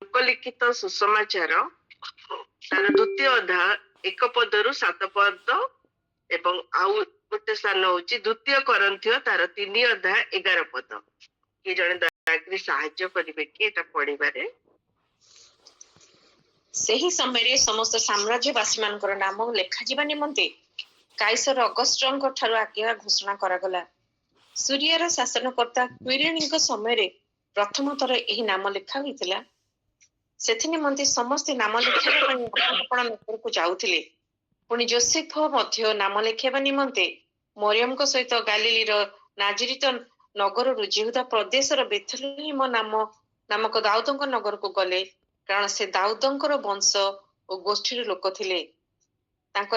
ଲୋକଲିଖିତ ସୁସମାଚାର ତାର ଦ୍ୱିତୀୟ ଅଧ୍ୟାୟ 1 ପଦରୁ 7 ପଦ ଏବଂ ଆଉ ଗୋଟେ ସ୍ଥାନ ହଉଛି ଦ୍ୱିତୀୟ କରନ୍ଥୀୟ ତାର 3 ଅଧ୍ୟାୟ 11 ପଦ। କିଏ ଜଣେ ଦୟାକରି ସାହାଯ୍ୟ କରିବେ କି ଏଟା ପଢିବାରେ? ସେହି ସମୟରେ ସମସ୍ତ ସାମ୍ରାଜ୍ୟବାସୀ ମାନଙ୍କର ନାମ ଲେଖାଯିବା ନିମନ୍ତେ କାଇସର ଅଗଷ୍ଟଙ୍କ ଠାରୁ ଆଜ୍ଞା ଘୋଷଣା କରାଗଲା। ସୁରିଆର ଶାସନକର୍ତ୍ତା କ୍ୱିରିନିଙ୍କ ସମୟରେ ପ୍ରଥମ ଥର ଏହି ନାମ ଲେଖା ହୋଇଥିଲା। ସେଥି ନିମନ୍ତେ ସମସ୍ତେ ନାମ ଲେଖାଇବା ପାଇଁ ଆପଣ ନଗରକୁ ଯାଉଥିଲେ। ପୁଣି ଯୋସେଫ ମଧ୍ୟ ନାମ ଲେଖାଇବା ନିମନ୍ତେ ମରିୟମଙ୍କ ସହିତ ଗାଲିଲିର ନାଜିରିତ ନଗରରୁ ଜିହୁଦା ପ୍ରଦେଶର ବେଥଲେହେମ ନାମକ ଦାଉଦଙ୍କ ନଗରକୁ ଗଲେ, କାରଣ ସେ ଦାଉଦଙ୍କର ବଂଶ ଓ ଗୋଷ୍ଠୀର ଲୋକ ଥିଲେ। ତାଙ୍କ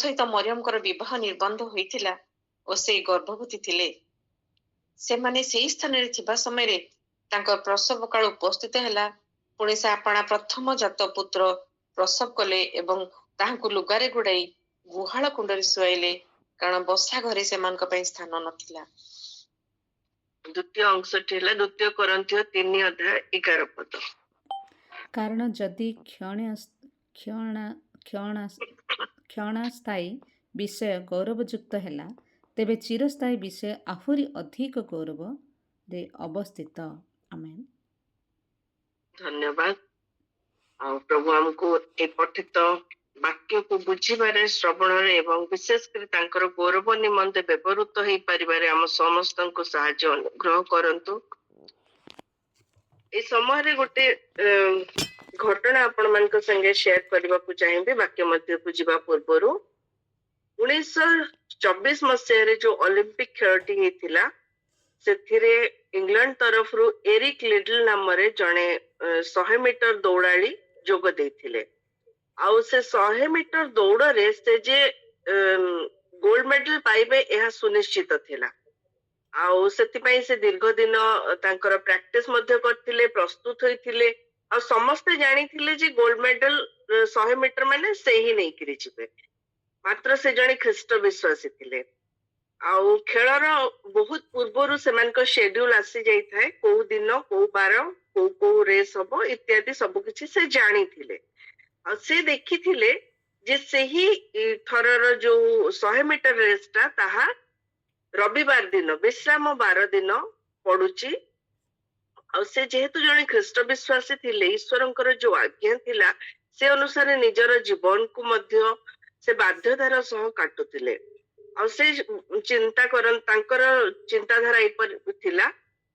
ସହିତ ମରିୟମଙ୍କର ବିବାହ ନିର୍ବନ୍ଧ ହୋଇଥିଲା ଓ ସେ ଗର୍ଭବତୀ ଥିଲେ। ସେମାନେ ସେହି ସ୍ଥାନରେ ଥିବା ସମୟରେ ତାଙ୍କ ପ୍ରସବ କାଳ ଉପସ୍ଥିତ ହେଲା। ପୁଣି ସେ ଆପଣା ପ୍ରଥମ ଜାତ ପୁତ୍ର ପ୍ରସବ କଲେ ଏବଂ ତାହାଙ୍କୁ ଲୁଗାରେ ଗୁଡ଼ାଇ ଗୁହାଳ କୁଣ୍ଡରେ ଶୁଆଇଲେ, କାରଣ ବସା ଘରେ ସେମାନଙ୍କ ପାଇଁ ସ୍ଥାନ ନଥିଲା। ଦ୍ୱିତୀୟ ଅଂଶଟି ହେଲା ଦ୍ୱିତୀୟ କରନ୍ଥୀୟ 3 ଅଧ୍ୟାୟ 11 ପଦ। କାରଣ ଯଦି କ୍ଷଣସ୍ଥାୟୀ ବିଷୟ ଗୌରବଯୁକ୍ତ ହେଲା, ତେବେ ଚିରସ୍ଥାୟୀ ବିଷୟ ଆହୁରି ଅଧିକ ଗୌରବରେ ଅବସ୍ଥିତ। ଆମେନ୍। ଧନ୍ୟବାଦ। ଆଉ ପ୍ରଭୁ ଆମକୁ ଏ ପଠିତ ବାକ୍ୟକୁ ବୁଝିବାରେ, ଶ୍ରବଣରେ ଏବଂ ବିଶେଷ କରି ତାଙ୍କର ଗୌରବ ନିମନ୍ତେ ବ୍ୟବହୃତ ହେଇପାରିବାରେ ଆମ ସମସ୍ତଙ୍କୁ ସାହାଯ୍ୟ ଅନୁଗ୍ରହ କରନ୍ତୁ। ଏ ସମୟରେ ଗୋଟେ ଘଟଣା ଆପଣ ମାନଙ୍କ ସାଙ୍ଗେ ସେୟାର କରିବାକୁ ଚାହିଁବି ବାକ୍ୟ ମଧ୍ୟକୁ ଯିବା ପୂର୍ବରୁ। 1924 ମସିହାରେ ଯୋଉ ଅଲିମ୍ପିକ ଖେଳଟି ହେଇଥିଲା, ସେଥିରେ ଇଂଲଣ୍ଡ ତରଫରୁ ଏରିକ ଲିଡଲ ନାମରେ ଜଣେ 100 ମିଟର ଦୌଡ଼ାଳି ଯୋଗ ଦେଇଥିଲେ। ଆଉ ସେ 100 ମିଟର ଦୌଡ଼ରେ ସେ ଯେ ଗୋଲ୍ଡ ମେଡାଲ ପାଇବେ ଏହା ସୁନିଶ୍ଚିତ ଥିଲା। ଆଉ ସେଥିପାଇଁ ସେ ଦୀର୍ଘ ଦିନ ତାଙ୍କର ପ୍ରାକ୍ଟିସ ମଧ୍ୟ କରିଥିଲେ, ପ୍ରସ୍ତୁତ ହୋଇଥିଲେ। ଆଉ ସମସ୍ତେ ଜାଣିଥିଲେ ଯେ ଗୋଲ୍ଡ ମେଡାଲ 100 ମିଟର ମାନେ ସେ ହିଁ ନେଇକିରି ଯିବେ। ମାତ୍ର ସେ ଜଣେ ଖ୍ରୀଷ୍ଟ ବିଶ୍ୱାସୀ ଥିଲେ। ଆଉ ଖେଳର ବହୁତ ପୂର୍ବରୁ ସେମାନଙ୍କ ଶେଡ୍ୟୁଲ ଆସି ଯାଇଥାଏ, କୋଉ ଦିନ କୋଉ ବାର କୋଉ ରେସ୍ ହବ ଇତ୍ୟାଦି ସବୁ କିଛି ସେ ଜାଣିଥିଲେ। ଆଉ ସେ ଦେଖିଥିଲେ ଯେ ସେହି ଥରର ଯୋଉ 100 ମିଟର ରେସ୍ ଟା ତାହା ରବିବାର ଦିନ, ବିଶ୍ରାମ ବାର ଦିନ ପଡୁଛି। ଆଉ ସେ ଯେହେତୁ ଜଣେ ଖ୍ରୀଷ୍ଟ ବିଶ୍ୱାସୀ ଥିଲେ, ଈଶ୍ୱରଙ୍କର ଯୋଉ ଆଜ୍ଞା ଥିଲା ସେ ଅନୁସାରେ ନିଜର ଜୀବନକୁ ମଧ୍ୟ ସେ ବାଧ୍ୟତାର ସହ କାଟୁଥିଲେ। ଆଉ ସେ ତାଙ୍କର ଚିନ୍ତାଧାରା ଏପରି ଥିଲା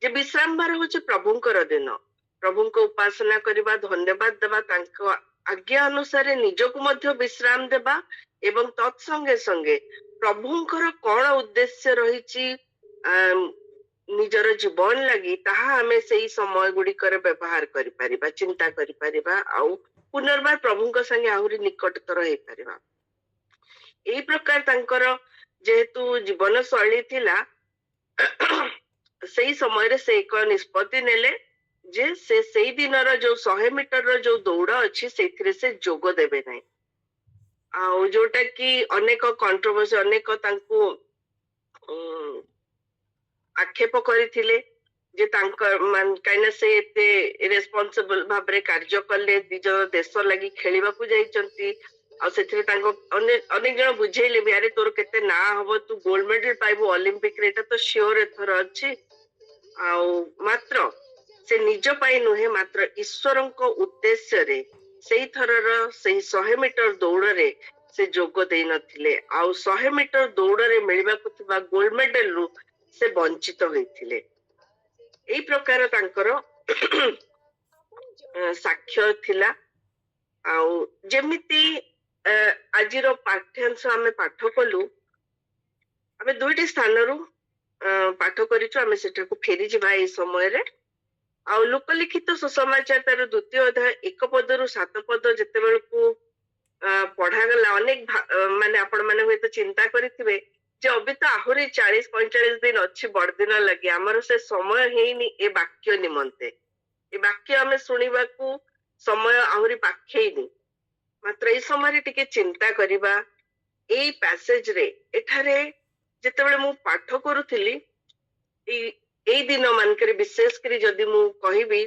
ଯେ ବିଶ୍ରାମ ବାର ହଉଛି ପ୍ରଭୁଙ୍କର ଦିନ, ପ୍ରଭୁଙ୍କ ଉପାସନା କରିବା, ଧନ୍ୟବାଦ ଦେବା, ତାଙ୍କ ଆଜ୍ଞା ଅନୁସାରେ ନିଜକୁ ମଧ୍ୟ ବିଶ୍ରାମ ଦେବା ଏବଂ ତତ୍ସଙ୍ଗେ ସଙ୍ଗେ ପ୍ରଭୁଙ୍କର କଣ ଉଦ୍ଦେଶ୍ୟ ରହିଛି ନିଜର ଜୀବନ ଲାଗି, ତାହା ଆମେ ସେଇ ସମୟ ଗୁଡିକରେ ବ୍ୟବହାର କରିପାରିବା, ଚିନ୍ତା କରିପାରିବା ଆଉ ପୁନର୍ବାର ପ୍ରଭୁଙ୍କ ସାଙ୍ଗେ ଆହୁରି ନିକଟତର ହେଇପାରିବା। ଏଇ ପ୍ରକାର ତାଙ୍କର ଯେହେତୁ ଜୀବନ ଶୈଳୀ ଥିଲା, ସେଇ ସମୟରେ ସେ ଏକ ନିଷ୍ପତ୍ତି ନେଲେ ଯେ ସେ ସେଇ ଦିନର ଯୋଉ 100 ମିଟରର ଯୋଉ ଦୌଡ଼ ଅଛି ସେଇଥିରେ ସେ ଯୋଗ ଦେବେ ନାହିଁ। ଆଉ ଯୋଉଟା କି ଅନେକ କଣ୍ଟ୍ରୋଭର୍ସି, ଅନେକ ତାଙ୍କୁ ଆକ୍ଷେପ କରିଥିଲେ ଯେ ତାଙ୍କ କାହିଁକିନା ସେ ଏତେ ରେସ୍ପନ୍ସିବଲ ଭାବରେ କାର୍ଯ୍ୟ କଲେ, ନିଜ ଦେଶ ଲାଗି ଖେଳିବାକୁ ଯାଇଛନ୍ତି। ଆଉ ସେଥିରେ ତାଙ୍କ ଅନେକ ଜଣ ବୁଝେଇଲେ ବି, ଆରେ ତୋର କେତେ ନାଁ ହବ, ତୁ ଗୋଲ୍ଡ ମେଡାଲ ପାଇବୁ ଅଲିମ୍ପିକରେ, ଏଇଟା ତ ସିଓର ଏଥର ଅଛି। ଆଉ ମାତ୍ର ସେ ନିଜ ପାଇଁ ନୁହେଁ, ମାତ୍ର ଈଶ୍ୱରଙ୍କ ଉଦ୍ଦେଶ୍ୟରେ ସେଇ ଥରର ସେଇ 100 ମିଟର ଦୌଡ଼ରେ ସେ ଯୋଗ ଦେଇ ନଥିଲେ। ଆଉ 100 ମିଟର ଦୌଡ଼ରେ ମିଳିବାକୁ ଥିବା ଗୋଲ୍ଡ ମେଡାଲରୁ ସେ ବଞ୍ଚିତ ହୋଇଥିଲେ। ଏଇ ପ୍ରକାର ତାଙ୍କର ସାକ୍ଷ୍ୟ ଥିଲା। ଆଉ ଯେମିତି ଆଜିର ପାଠ୍ୟାଂଶ ଆମେ ପାଠ କଲୁ, ଆମେ 2ଟି ସ୍ଥାନରୁ ପାଠ କରିଛୁ, ଆମେ ସେଠାକୁ ଫେରିଯିବା ଏଇ ସମୟରେ। ଆଉ ଲୋକଲିଖିତ ସୁସମାଚାର ତାର 2ୟ ଅଧ୍ୟାୟ 1 ପଦରୁ 7 ପଦ ଯେତେବେଳକୁ ପଢାଗଲା, ଅନେକ ମାନେ ଆପଣ ମାନେ ହୁଏତ ଚିନ୍ତା କରିଥିବେ ଯେ ଅବି ତ ଆହୁରି 40-45 ଦିନ ଅଛି ବଡଦିନ ଲାଗି, ଆମର ସେ ସମୟ ହେଇନି ଏ ବାକ୍ୟ ନିମନ୍ତେ। ଏ ବାକ୍ୟ ଆମେ ଶୁଣିବାକୁ ସମୟ ଆହୁରି ପାଖେଇନି। ମାତ୍ର ଏଇ ସମୟରେ ଟିକେ ଚିନ୍ତା କରିବା ଏଇ ପ୍ୟାସେଜରେ। ଏଠାରେ ଯେତେବେଳେ ମୁଁ ପାଠ କରୁଥିଲି, ଏଇ ଏଇ ଦିନ ମାନଙ୍କରେ ବିଶେଷ କରି ଯଦି ମୁଁ କହିବି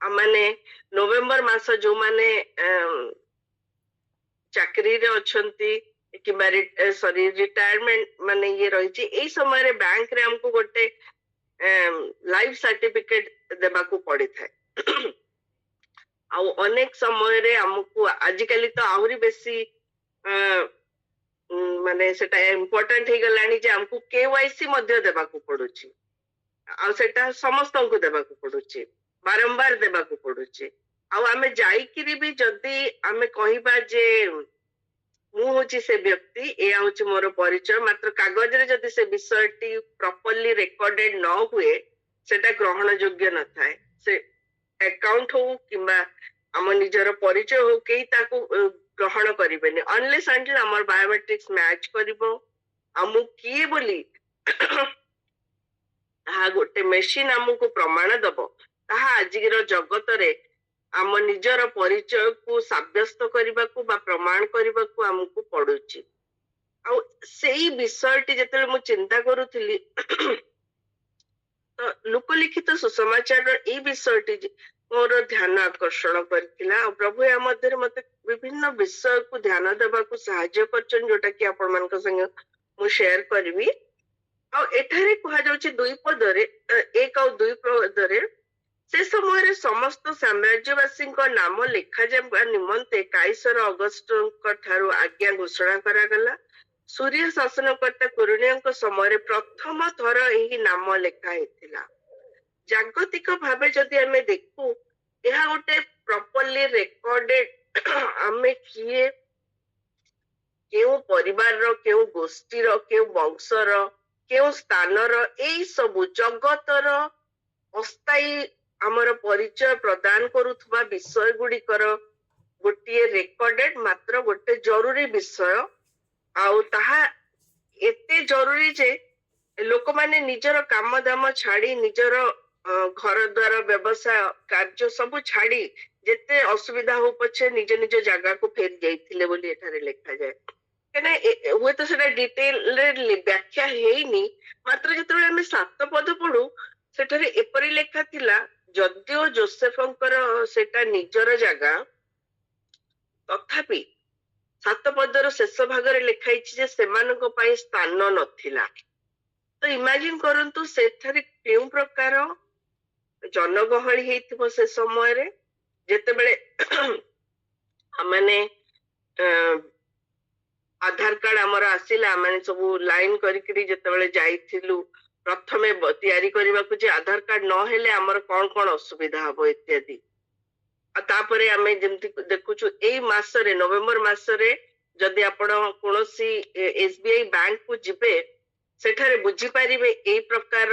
ମାନେ ନଭେମ୍ବର ମାସ ଯୋଉମାନେ ଚାକିରିରେ ଅଛନ୍ତି କିମ୍ବା ସରି ରିଟାୟାରମେଣ୍ଟ ମାନେ ଇଏ ରହିଛି, ଏଇ ସମୟରେ ବ୍ୟାଙ୍କରେ ଆମକୁ ଗୋଟେ ଲାଇଫ ସାର୍ଟିଫିକେଟ ଦେବାକୁ ପଡିଥାଏ। ଆଉ ଅନେକ ସମୟରେ ଆମକୁ ଆଜିକାଲି ତ ଆହୁରି ବେଶୀ ମାନେ ସେଟା ଇମ୍ପୋର୍ଟାଣ୍ଟ ହେଇଗଲାଣି ଯେ ଆମକୁ KYC ମଧ୍ୟ ଦେବାକୁ ପଡୁଛି। ଆଉ ସେଟା ସମସ୍ତଙ୍କୁ ଦେବାକୁ ପଡୁଛି, ବାରମ୍ବାର ଦେବାକୁ ପଡୁଛି। ଆଉ ଆମେ ଯାଇକିରି ବି ଯଦି ଆମେ କହିବା ଯେ ମୁଁ ହଉଛି ସେ ବ୍ୟକ୍ତି, ଏଇଆ ହଉଛି ମୋର ପରିଚୟ, ମାତ୍ର କାଗଜରେ ଯଦି ସେ ବିଷୟଟି ପ୍ରପରଲି ରେକର୍ଡେଡ ନ ହୁଏ ସେଟା ଗ୍ରହଣ ଯୋଗ୍ୟ ନଥାଏ। ସେ ଆକାଉଣ୍ଟ ହଉ କିମ୍ବା ଆମ ନିଜର ପରିଚୟ ହଉ, କେହି ତାକୁ ଗ୍ରହଣ କରିବେନି ଅନଲେସ୍ ଆଣ୍ଟିଲ୍ ଆମର ବାୟୋମେଟ୍ରିକ୍ସ ମ୍ୟାଚ୍ କରିବ। ଆଉ ମୁଁ କିଏ ବୋଲି ତାହା ଗୋଟେ ମେସିନ ଆମକୁ ପ୍ରମାଣ ଦବ। ତାହା ଆଜିର ଜଗତରେ ଆମ ନିଜର ପରିଚୟକୁ ସାବ୍ୟସ୍ତ କରିବାକୁ ବା ପ୍ରମାଣ କରିବାକୁ ଆମକୁ ପଡୁଛି। ଆଉ ସେଇ ବିଷୟଟି ଯେତେବେଳେ ମୁଁ ଚିନ୍ତା କରୁଥିଲି ତ ଲୋକଲିଖିତ ସୁସମାଚାରର ଏଇ ବିଷୟଟି ମୋର ଧ୍ୟାନ ଆକର୍ଷଣ କରିଥିଲା। ଆଉ ପ୍ରଭୁ ଏହା ମଧ୍ୟରେ ମତେ ବିଭିନ୍ନ ବିଷୟକୁ ଧ୍ୟାନ ଦେବାକୁ ସାହାଯ୍ୟ କରିଛନ୍ତି, ଯୋଉଟା କି ଆପଣମାନଙ୍କ ସାଙ୍ଗେ ମୁଁ ସେୟାର କରିବି। ଆଉ ଏଠାରେ କୁହାଯାଉଛି 2 ପଦରେ 1 ଆଉ 2 ପଦରେ, ସେ ସମୟରେ ସମସ୍ତ ସାମ୍ରାଜ୍ୟବାସୀଙ୍କ ନାମ ଲେଖାଯିବା ନିମନ୍ତେ କାଇସର ଅଗଷ୍ଟଙ୍କ ଠାରୁ ଆଜ୍ଞା ଘୋଷଣା କରାଗଲା। ସୂର୍ୟ ଶାସନକର୍ତ୍ତା କୁରିନିଅଙ୍କ ସମୟରେ ପ୍ରଥମ ଥର ଏହି ନାମ ଲେଖା ହେଇଥିଲା। ଜାଗତିକ ଭାବେ ଯଦି ଆମେ ଦେଖୁ, ଏହା ଗୋଟେ ପ୍ରପରଲି ରେକର୍ଡେଡ ଆମେ କିଏ, କେଉଁ ପରିବାରର, କେଉଁ ଗୋଷ୍ଠୀର, କେଉଁ ବଂଶର, କେଉଁ ସ୍ଥାନର, ଏଇ ସବୁ ଜଗତର ଅସ୍ଥାୟୀ ଆମର ପରିଚୟ ପ୍ରଦାନ କରୁଥିବା ବିଷୟ ଗୁଡିକର ଗୋଟିଏ ରେକର୍ଡେଡ ମାତ୍ର ଗୋଟେ ଜରୁରୀ ବିଷୟ। ଆଉ ତାହା ଏତେ ଜରୁରୀ ଯେ ଲୋକମାନେ ନିଜର କାମ ଦାମ ଛାଡି, ନିଜର ଘର ଦ୍ୱାର, ବ୍ୟବସାୟ କାର୍ଯ୍ୟ ସବୁ ଛାଡି, ଯେତେ ଅସୁବିଧା ହଉ ପଛେ ନିଜ ନିଜ ଜାଗାକୁ ଫେରି ଯାଇଥିଲେ ବୋଲି ଏଠାରେ ଲେଖାଯାଏ। କାହିଁକିନା ହୁଏତ ସେଟା ଡିଟେଲରେ ବ୍ୟାଖ୍ୟା ହେଇନି, ମାତ୍ର ଯେତେବେଳେ ଆମେ 7 ପଦ ପଢୁ ସେଠାରେ ଏପରି ଲେଖା ଥିଲା, ଯଦିଓ ଯୋସେଫଙ୍କର ସେଟା ନିଜର ଜାଗା, ତଥାପି 7 ପଦର ଶେଷ ଭାଗରେ ଲେଖା ହେଇଛି ଯେ ସେମାନଙ୍କ ପାଇଁ ସ୍ଥାନ ନଥିଲା। ତ ଇମାଜିନ କରନ୍ତୁ ସେଠାରେ କେଉଁ ପ୍ରକାର ଜନଗହଳି ହେଇଥିବ ସେ ସମୟରେ, ଯେତେବେଳେ ମାନେ ଆଧାର କାର୍ଡ ଆମର ଆସିଲା, ଆମେ ସବୁ ଲାଇନ କରିକିରି ଯେତେବେଳେ ଯାଇଥିଲୁ ପ୍ରଥମେ ତିଆରି କରିବାକୁ, ଯେ ଆଧାର କାର୍ଡ ନହେଲେ ଆମର କଣ କଣ ଅସୁବିଧା ହବ ଇତ୍ୟାଦି। ଆଉ ତାପରେ ଆମେ ଯେମିତି ଦେଖୁଛୁ ଏଇ ମାସରେ, ନଭେମ୍ବର ମାସରେ ଯଦି ଆପଣ କୌଣସି SBI ବ୍ୟାଙ୍କକୁ ଯିବେ, ସେଠାରେ ବୁଝିପାରିବେ ଏଇ ପ୍ରକାର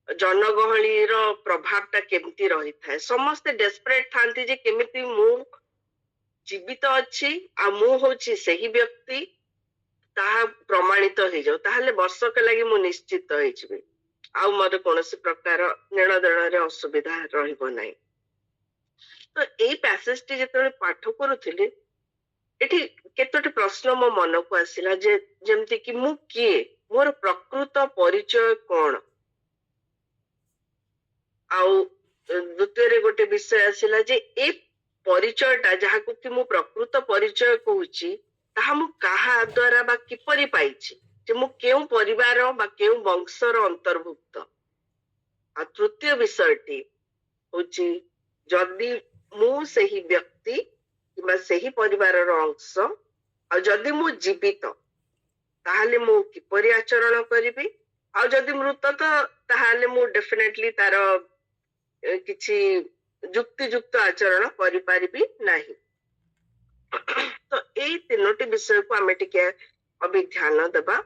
ଜନଗହଳିର ପ୍ରଭାବଟା କେମିତି ରହିଥାଏ। ସମସ୍ତେ ଡେସପରେଟ ଥାନ୍ତି ଯେ କେମିତି ମୁଁ ଜୀବିତ ଅଛି ଆଉ ମୁଁ ହଉଛି ସେହି ବ୍ୟକ୍ତି, ତାହା ପ୍ରମାଣିତ ହେଇଯାଉ, ତାହେଲେ ବର୍ଷକ ଲାଗି ମୁଁ ନିଶ୍ଚିତ ହେଇଯିବି, ଆଉ ମୋର କୌଣସି ପ୍ରକାର ନେଣ ଦେଣରେ ଅସୁବିଧା ରହିବ ନାହିଁ। ତ ଏଇ ପ୍ୟାସେଜଟି ଯେତେବେଳେ ପାଠ କରୁଥିଲି, ଏଠି କେତୋଟି ପ୍ରଶ୍ନ ମୋ ମନକୁ ଆସିଲା, ଯେ ଯେମିତି କି ମୁଁ କିଏ, ମୋର ପ୍ରକୃତ ପରିଚୟ କଣ। ଆଉ ଦ୍ୱିତୀୟରେ ଗୋଟେ ବିଷୟ ଆସିଲା ଯେ ଏ ପରିଚୟଟା, ଯାହାକୁ କି ମୁଁ ପ୍ରକୃତ ପରିଚୟ କହୁଛି, ତାହା ମୁଁ କାହା ଦ୍ଵାରା ବା କିପରି ପାଇଛି, ଯେ ମୁଁ କେଉଁ ପରିବାର ବା କେଉଁ ବଂଶର ଅନ୍ତର୍ଭୁକ୍ତ। ଆଉ ତୃତୀୟ ବିଷୟଟି ହଉଛି, ଯଦି ମୁଁ ସେହି ବ୍ୟକ୍ତି କିମ୍ବା ସେହି ପରିବାରର ଅଂଶ, ଆଉ ଯଦି ମୁଁ ଜୀବିତ ତାହେଲେ ମୁଁ କିପରି ଆଚରଣ କରିବି, ଆଉ ଯଦି ମୃତ ତ ତାହେଲେ ମୁଁ ଡେଫିନେଟଲି ତାର କିଛି ଯୁକ୍ତିଯୁକ୍ତ ଆଚରଣ କରିପାରିବି ନାହିଁ। ତ ଏଇ 3ଟି ବିଷୟକୁ ଆମେ ଟିକେ ଅଭିଧ୍ୟାନ ଦେବା,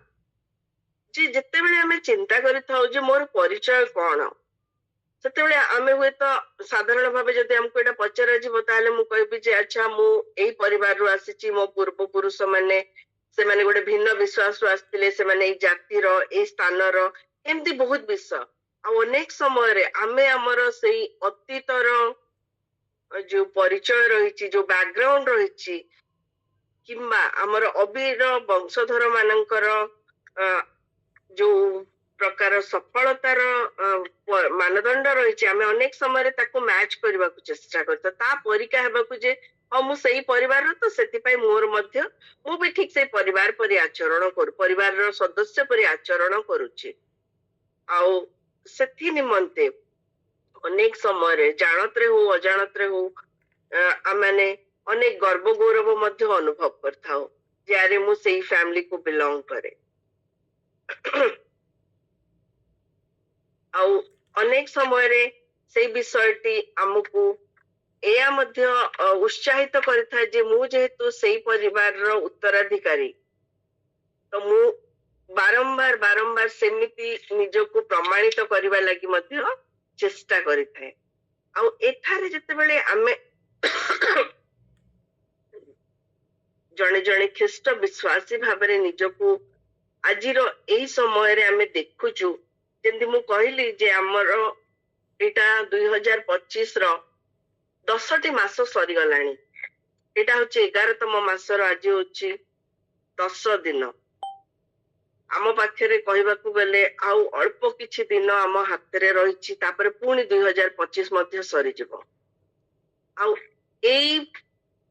ଯେ ଯେତେବେଳେ ଆମେ ଚିନ୍ତା କରିଥାଉ ଯେ ମୋର ପରିଚୟ କଣ, ସେତେବେଳେ ଆମେ ହୁଏତ ସାଧାରଣ ଭାବେ ଯଦି ଆମକୁ ଏଇଟା ପଚରାଯିବ, ତାହେଲେ ମୁଁ କହିବି ଯେ ଆଚ୍ଛା ମୁଁ ଏଇ ପରିବାରରୁ ଆସିଛି, ମୋ ପୂର୍ବପୁରୁଷ ମାନେ ସେମାନେ ଗୋଟେ ଭିନ୍ନ ବିଶ୍ୱାସରୁ ଆସିଥିଲେ, ସେମାନେ ଏଇ ଜାତିର, ଏଇ ସ୍ଥାନର, ଏମିତି ବହୁତ ବିଷୟ। ଆଉ ଅନେକ ସମୟରେ ଆମେ ଆମର ସେଇ ଅତୀତର ଯୋଉ ପରିଚୟ ରହିଛି, ଯୋଉ ବ୍ୟାକଗ୍ରାଉଣ୍ଡ ରହିଛି, କିମ୍ବା ଆମର ଅବିର ବଂଶଧର ମାନଙ୍କର ଯୋଉ ପ୍ରକାର ସଫଳତାର ମାନଦଣ୍ଡ ରହିଛି, ଆମେ ଅନେକ ସମୟରେ ତାକୁ ମ୍ୟାଚ କରିବାକୁ ଚେଷ୍ଟା କରିଥାଉ। ତା ପରିକା ହେବାକୁ ଯେ ହଁ ମୁଁ ସେଇ ପରିବାରର, ତ ସେଥିପାଇଁ ମୋର ମଧ୍ୟ ମୁଁ ବି ଠିକ ସେଇ ପରିବାର ପରି ଆଚରଣ ପରିବାରର ସଦସ୍ୟ ପରି ଆଚରଣ କରୁଛି। ଆଉ ସେଥି ନିମନ୍ତେ ଅନେକ ସମୟରେ ଜାଣତରେ ହଉ ଅଜାଣତରେ ହଉ ଆମେ ଅନେକ ଗର୍ବ ଗୌରବ ମଧ୍ୟ ଅନୁଭବ କରିଥାଉ ଯେ ଆରେ ମୁଁ ସେଇ ଫ୍ୟାମିଲିକୁ ବିଲଙ୍ଗ କରେ। ଆଉ ଅନେକ ସମୟରେ ସେଇ ବିଷୟଟି ଆମକୁ ଏହା ମଧ୍ୟ ଉତ୍ସାହିତ କରିଥାଏ ଯେ ମୁଁ ଯେହେତୁ ସେଇ ପରିବାରର ଉତ୍ତରାଧିକାରୀ, ତ ମୁଁ ବାରମ୍ବାର ସେମିତି ନିଜକୁ ପ୍ରମାଣିତ କରିବା ଲାଗି ମଧ୍ୟ ଚେଷ୍ଟା କରିଥାଏ। ଆଉ ଏଠାରେ ଯେତେବେଳେ ଆମେ ଜଣେ ଜଣେ ଖ୍ରୀଷ୍ଟ ବିଶ୍ୱାସୀ ଭାବରେ ନିଜକୁ ଆଜିର ଏଇ ସମୟରେ ଆମେ ଦେଖୁଛୁ, ଯେମିତି ମୁଁ କହିଲି ଯେ ଆମର ଏଇଟା 2025ର 10ଟି ମାସ ସରିଗଲାଣି। ଏଇଟା ହଉଛି 11ତମ ମାସର, ଆଜି ହଉଛି 10 ଦିନ। ଆମ ପାଖରେ କହିବାକୁ ଗଲେ ଆଉ ଅଳ୍ପ କିଛି ଦିନ ଆମ ହାତରେ ରହିଛି, ତାପରେ ପୁଣି 2025 ମଧ୍ୟ ସରିଯିବ। ଆଉ ଏଇ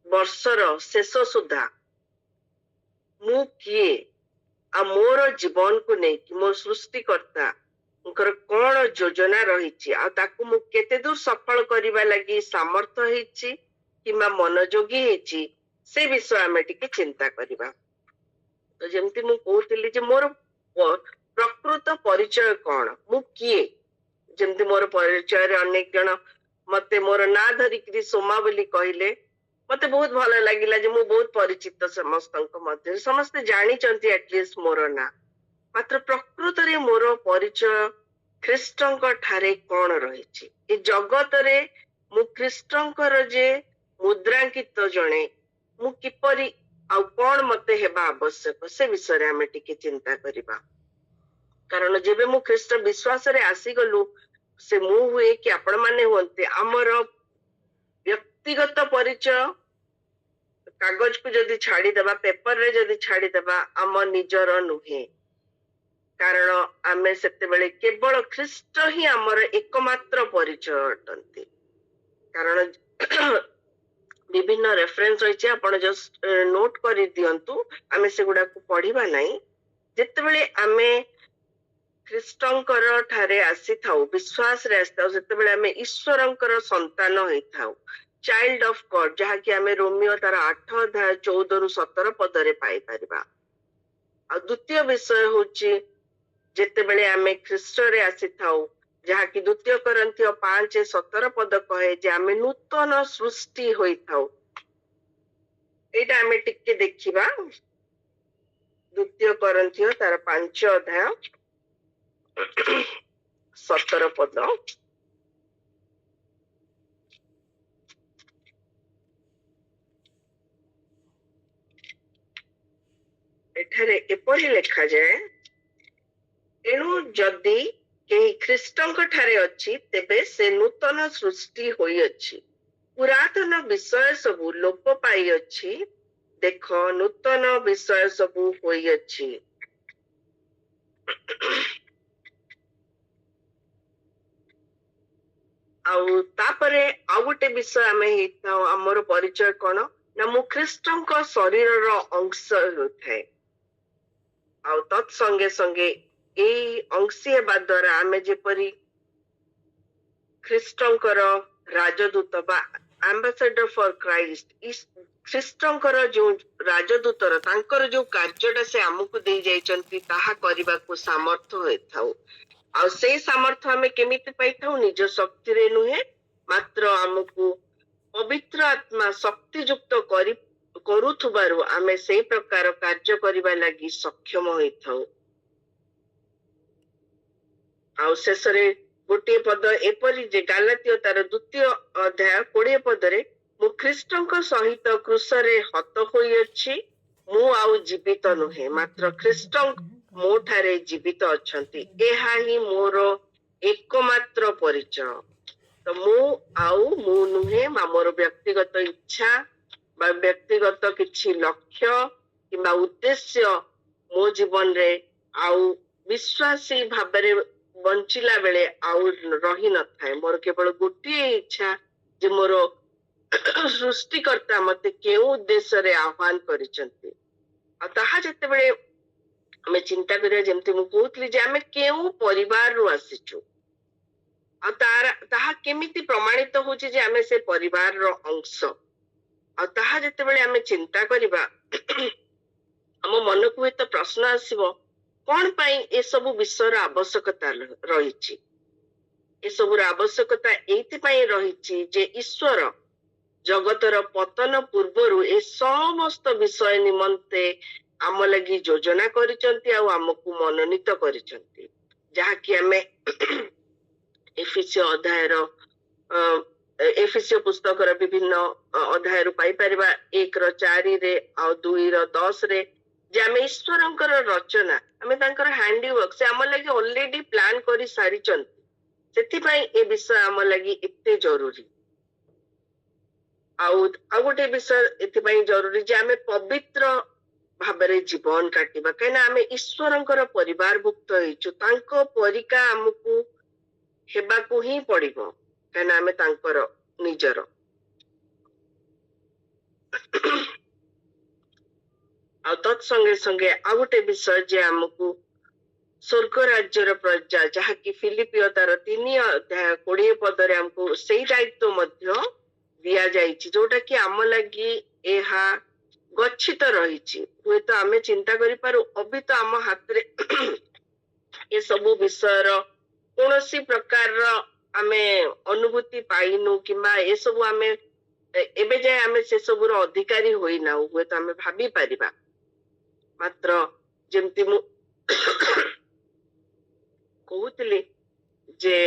ବର୍ଷର ଶେଷ ସୁଦ୍ଧା ମୁଁ କିଏ ଆଉ ମୋର ଜୀବନକୁ ନେଇକି ମୋ ସୃଷ୍ଟିକର୍ତ୍ତାଙ୍କର କଣ ଯୋଜନା ରହିଛି, ଆଉ ତାକୁ ମୁଁ କେତେ ଦୂର ସଫଳ କରିବା ଲାଗି ସାମର୍ଥ୍ୟ ହେଇଛି କିମ୍ବା ମନୋଯୋଗୀ ହେଇଛି, ସେ ବିଷୟ ଆମେ ଟିକେ ଚିନ୍ତା କରିବା। ତ ଯେମିତି ମୁଁ କହୁଥିଲି ଯେ ମୋର ପ୍ରକୃତ ପରିଚୟ କଣ, ମୁଁ କିଏ। ଯେମିତି ମୋର ପରିଚୟରେ ଅନେକ ଜଣ ମତେ ମୋର ନାଁ ଧରିକିରି ସୋମା ବୋଲି କହିଲେ, ମତେ ବହୁତ ଭଲ ଲାଗିଲା ଯେ ମୁଁ ବହୁତ ପରିଚିତ ସମସ୍ତଙ୍କ ମଧ୍ୟରେ, ସମସ୍ତେ ଜାଣିଛନ୍ତି ଆଟଲିଷ୍ଟ ମୋର ନାଁ। ମାତ୍ର ପ୍ରକୃତରେ ମୋର ପରିଚୟ ଖ୍ରୀଷ୍ଟଙ୍କ ଠାରେ କଣ ରହିଛି, ଏ ଜଗତରେ ମୁଁ ଖ୍ରୀଷ୍ଟଙ୍କର ଯେ ମୁଦ୍ରାଙ୍କିତ ଜଣେ, ମୁଁ କିପରି ଆଉ କଣ ମତେ ହେବା ଆବଶ୍ୟକ, ସେ ବିଷୟରେ ଆମେ ଟିକେ ଚିନ୍ତା କରିବା। କାରଣ ଯେବେ ମୁଁ ଖ୍ରୀଷ୍ଟ ବିଶ୍ୱାସରେ ଆସିଗଲୁ, ସେ ମୁଁ ହୁଏ କି ଆପଣ ମାନେ ହୁଅନ୍ତି, ଆମର ବ୍ୟକ୍ତିଗତ ପରିଚୟ କାଗଜକୁ ଯଦି ଛାଡିଦେବା, ପେପରରେ ଯଦି ଛାଡିଦେବା, ଆମ ନିଜର ନୁହେଁ। କାରଣ ଆମେ ସେତେବେଳେ କେବଳ ଖ୍ରୀଷ୍ଟ ହିଁ ଆମର ଏକମାତ୍ର ପରିଚୟ ଅଟନ୍ତି। କାରଣ ବିଭିନ୍ନ ରେଫରେନ୍ସ ରହିଛି, ଆପଣ ଜଷ୍ଟ ନୋଟ କରି ଦିଅନ୍ତୁ, ଆମେ ସେଗୁଡାକୁ ପଢିବା ନାହିଁ। ଯେତେବେଳେ ଆମେ ଖ୍ରୀଷ୍ଟଙ୍କର ଠାରେ ଆସିଥାଉ, ବିଶ୍ୱାସରେ ଆସିଥାଉ, ସେତେବେଳେ ଆମେ ଈଶ୍ୱରଙ୍କର ସନ୍ତାନ ହେଇଥାଉ, ଚାଇଲ୍ଡ ଅଫ ଗଡ, ଯାହାକି ଆମେ ରୋମିଓ ତାର 8:14-17 ପଦରେ ପାଇପାରିବା। ଆଉ ଦ୍ୱିତୀୟ ବିଷୟ ହଉଛି ଯେତେବେଳେ ଆମେ ଖ୍ରୀଷ୍ଟରେ ଆସିଥାଉ, ଯାହାକି 2 କରିନ୍ଥୀୟ 5:17 ପଦ କହେ ଯେ ଆମେ ନୂତନ ସୃଷ୍ଟି ହୋଇଥାଉ। ଏଇଟା ଆମେ ଟିକେ ଦେଖିବା। 2 କରିନ୍ଥୀୟ ତାର 5:17 ପଦ। ଏଠାରେ ଏପରି ଲେଖାଯାଏ, ଏଣୁ ଯଦି କେହି ଖ୍ରୀଷ୍ଟଙ୍କ ଠାରେ ଅଛି, ତେବେ ସେ ନୂତନ ସୃଷ୍ଟି ହୋଇଅଛି, ପୁରାତନ ବିଷୟ ସବୁ ଲୋପ ପାଇଅଛି, ଦେଖ ନୂତନ ବିଷୟ ସବୁ ହୋଇଅଛି। ଆଉ ତାପରେ ଆଉ ଗୋଟେ ବିଷୟ ଆମେ ହେଇଥାଉ, ଆମର ପରିଚୟ କଣ ନା ମୁଁ ଖ୍ରୀଷ୍ଟଙ୍କ ଶରୀରର ଅଂଶ ହେଉଥାଏ। ଆଉ ତତ୍ ସଙ୍ଗେ ସଙ୍ଗେ ଏଇ ଅଂଶୀ ହେବା ଦ୍ୱାରା ଆମେ ଯେପରି ଖ୍ରୀଷ୍ଟଙ୍କର ରାଜଦୂତ ବା ଆମ୍ବାସେଡର ଫର କ୍ରାଇଷ୍ଟ, ଖ୍ରୀଷ୍ଟଙ୍କର ଯୋଉ ରାଜଦୂତର ତାଙ୍କର ଯୋଉ କାର୍ଯ୍ୟଟା ସେ ଆମକୁ ଦେଇ ଯାଇଛନ୍ତି, ତାହା କରିବାକୁ ସାମର୍ଥ୍ୟ ହୋଇଥାଉ। ଆଉ ସେଇ ସାମର୍ଥ୍ୟ ଆମେ କେମିତି ପାଇଥାଉ, ନିଜ ଶକ୍ତିରେ ନୁହେଁ, ମାତ୍ର ଆମକୁ ପବିତ୍ର ଆତ୍ମା ଶକ୍ତିଯୁକ୍ତ କରୁଥିବାରୁ ଆମେ ସେଇ ପ୍ରକାର କାର୍ଯ୍ୟ କରିବା ଲାଗି ସକ୍ଷମ ହୋଇଥାଉ। ଆଉ ଶେଷରେ ଗୋଟିଏ ପଦ ଏପରି ଯେ ଗାଲାତୀୟ ତାର 2:20 ପଦରେ, ମୁଁ ଖ୍ରୀଷ୍ଟଙ୍କ ସହିତ କ୍ରୁଶରେ ହତ ହୋଇଅଛି, ମୁଁ ଆଉ ଜୀବିତ ନୁହେଁ, ମାତ୍ର ଖ୍ରୀଷ୍ଟ ମୋ ଠାରେ ଜୀବିତ ଅଛନ୍ତି। ଏହା ହିଁ ମୋର ଏକମାତ୍ର ପରିଚୟ। ତ ମୁଁ ନୁହେଁ, ମୋର ବ୍ୟକ୍ତିଗତ ଇଚ୍ଛା ବା ବ୍ୟକ୍ତିଗତ କିଛି ଲକ୍ଷ୍ୟ କିମ୍ବା ଉଦ୍ଦେଶ୍ୟ ମୋ ଜୀବନରେ ଆଉ विश्वासी भाବରେ ବଞ୍ଚିଲା ବେଳେ ଆଉ ରହି ନଥାଏ। ମୋର କେବଳ ଗୋଟିଏ ଇଚ୍ଛା ଯେ ମୋର ସୃଷ୍ଟିକର୍ତ୍ତା ମତେ କେଉଁ ଉଦ୍ଦେଶ୍ୟରେ ଆହ୍ୱାନ କରିଛନ୍ତି। ଆଉ ତାହା ଯେତେବେଳେ ଆମେ ଚିନ୍ତା କରିବା, ଯେମିତି ମୁଁ କହୁଥିଲି ଯେ ଆମେ କେଉଁ ପରିବାରରୁ ଆସିଛୁ ଆଉ ତାହା କେମିତି ପ୍ରମାଣିତ ହଉଛି ଯେ ଆମେ ସେ ପରିବାରର ଅଂଶ। ଆଉ ତାହା ଯେତେବେଳେ ଆମେ ଚିନ୍ତା କରିବା ଆମ ମନକୁ ହୁଏତ ପ୍ରଶ୍ନ ଆସିବ, କଣ ପାଇଁ ଏସବୁ ବିଷୟର ଆବଶ୍ୟକତା ରହିଛି? ଏସବୁର ଆବଶ୍ୟକତା ଏଇଥିପାଇଁ ରହିଛି ଯେ ଈଶ୍ୱର ଜଗତର ପତନ ପୂର୍ବରୁ ଏ ସମସ୍ତ ବିଷୟ ନିମନ୍ତେ ଆମ ଲାଗି ଯୋଜନା କରିଛନ୍ତି ଆଉ ଆମକୁ ମନୋନୀତ କରିଛନ୍ତି, ଯାହାକି ଆମେ ଏଫିସିଓ ପୁସ୍ତକର ବିଭିନ୍ନ ଅଧ୍ୟାୟରୁ ପାଇପାରିବା। 1:4 ଆଉ 2:10 ଯେ ଆମେ ଈଶ୍ୱରଙ୍କର ରଚନା, ଆମେ ତାଙ୍କର ହ୍ୟାଣ୍ଡିୱାର୍କ, ସେ ଆମ ଲାଗି ଅଲରେଡି ପ୍ଲାନ କରି ସାରିଛନ୍ତି। ସେଥିପାଇଁ ଏ ବିଷୟ ଆମ ଲାଗି ଏତେ ଜରୁରୀ। ଆଉ ଗୋଟେ ବିଷୟ ଏଥିପାଇଁ ଜରୁରୀ ଯେ ଆମେ ପବିତ୍ର ଭାବରେ ଜୀବନ କାଟିବା, କାହିଁକିନା ଆମେ ଈଶ୍ୱରଙ୍କର ପରିବାରଭୁକ୍ତ ହେଇଛୁ। ତାଙ୍କ ପରିକା ଆମକୁ ହେବାକୁ ହିଁ ପଡିବ, କାହିଁକିନା ଆମେ ତାଙ୍କର ନିଜର। ଆଉ ତତ୍ସଙ୍ଗେ ସଙ୍ଗେ ଆଉ ଗୋଟେ ବିଷୟ ଯେ ଆମକୁ ସ୍ୱର୍ଗ ରାଜ୍ୟର ପ୍ରଜା, ଯାହାକି ଫିଲିପିଓ ତାର 3:20 ଆମକୁ ସେଇ ଦାୟିତ୍ୱ ମଧ୍ୟ ଦିଆଯାଇଛି, ଯୋଉଟା କି ଆମ ଲାଗି ଏହା ଗଚ୍ଛିତ ରହିଛି। ହୁଏତ ଆମେ ଚିନ୍ତା କରିପାରୁ ଅବି ତ ଆମ ହାତରେ ଏସବୁ ବିଷୟର କୌଣସି ପ୍ରକାରର ଆମେ ଅନୁଭୂତି ପାଇନୁ, କିମ୍ବା ଏସବୁ ଆମେ ଏବେ ଯାଏ ଆମେ ସେସବୁର ଅଧିକାରୀ ହୋଇନାଉ, ହୁଏତ ଆମେ ଭାବି ପାରିବା। ମାତ୍ର ଯେମିତି ମୁଁ କହୁଥିଲି ଯେ